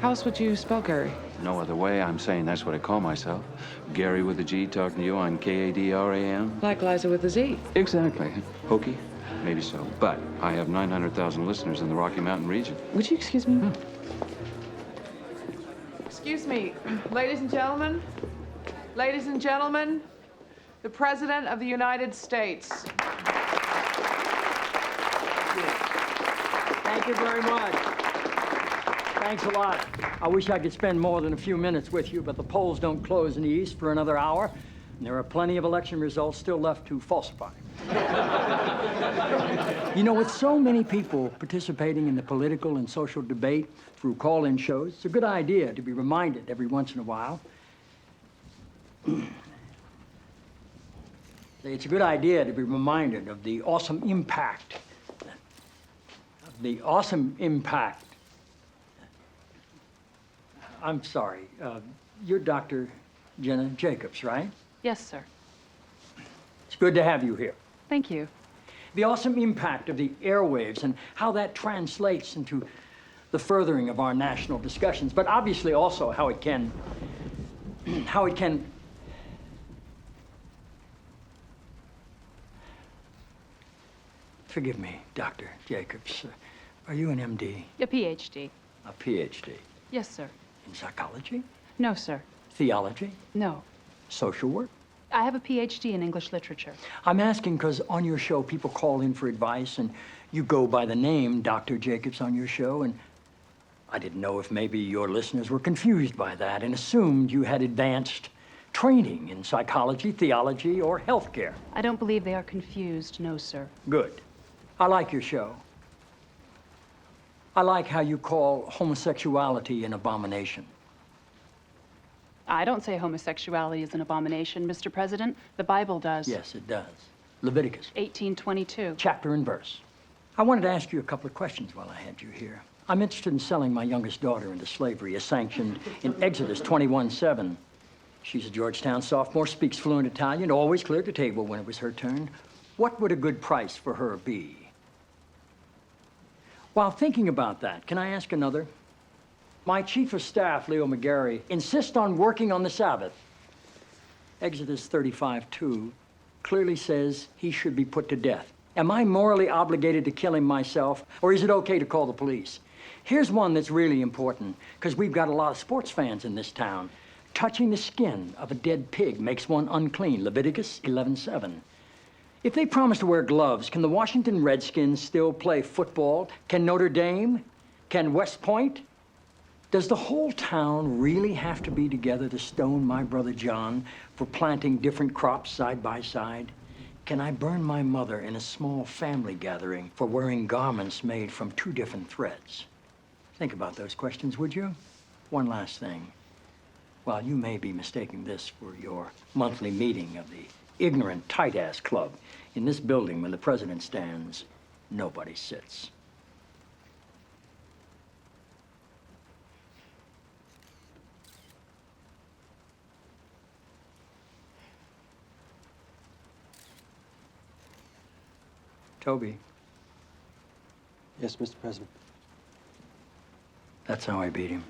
How else would you spell Gary? No other way. I'm saying that's what I call myself. Gary with a G talking to you on Kadram. Like Liza with a Z. Exactly. Hokey? Maybe so. But I have 900,000 listeners in the Rocky Mountain region. Would you excuse me? Excuse me, ladies and gentlemen. Ladies and gentlemen, the President of the United States. Thank you very much. Thanks a lot. I wish I could spend more than a few minutes with you, but the polls don't close in the East for another hour, and there are plenty of election results still left to falsify. You know, with so many people participating in the political and social debate through call-in shows, it's a good idea to be reminded every once in a while. It's a good idea to be reminded of the awesome impact. I'm sorry. You're Dr. Jenna Jacobs, right? Yes, sir. It's good to have you here. Thank you. The awesome impact of the airwaves and how that translates into the furthering of our national discussions, but obviously also how it can Forgive me, Dr. Jacobs. Are you an MD? A PhD. A PhD? Yes, sir. In psychology? No, sir. Theology? No. Social work? I have a PhD in English literature. I'm asking because on your show, people call in for advice, and you go by the name Dr. Jacobs on your show, and I didn't know if maybe your listeners were confused by that and assumed you had advanced training in psychology, theology, or healthcare. I don't believe they are confused, no, sir. Good. I like your show. I like how you call homosexuality an abomination. I don't say homosexuality is an abomination, Mr. President. The Bible does. Yes, it does. Leviticus. 18:22. Chapter and verse. I wanted to ask you a couple of questions while I had you here. I'm interested in selling my youngest daughter into slavery, as sanctioned in Exodus 21:7. She's a Georgetown sophomore, speaks fluent Italian, always cleared the table when it was her turn. What would a good price for her be? While thinking about that, can I ask another? My chief of staff, Leo McGarry, insists on working on the Sabbath. Exodus 35:2 clearly says he should be put to death. Am I morally obligated to kill him myself, or is it okay to call the police? Here's one that's really important, because we've got a lot of sports fans in this town. Touching the skin of a dead pig makes one unclean, Leviticus 11:7. If they promise to wear gloves, can the Washington Redskins still play football? Can Notre Dame? Can West Point? Does the whole town really have to be together to stone my brother John for planting different crops side by side? Can I burn my mother in a small family gathering for wearing garments made from two different threads? Think about those questions, would you? One last thing. While you may be mistaking this for your monthly meeting of the ignorant tight-ass club, in this building when the president stands, nobody sits. Toby. Yes, Mr. President. That's how I beat him.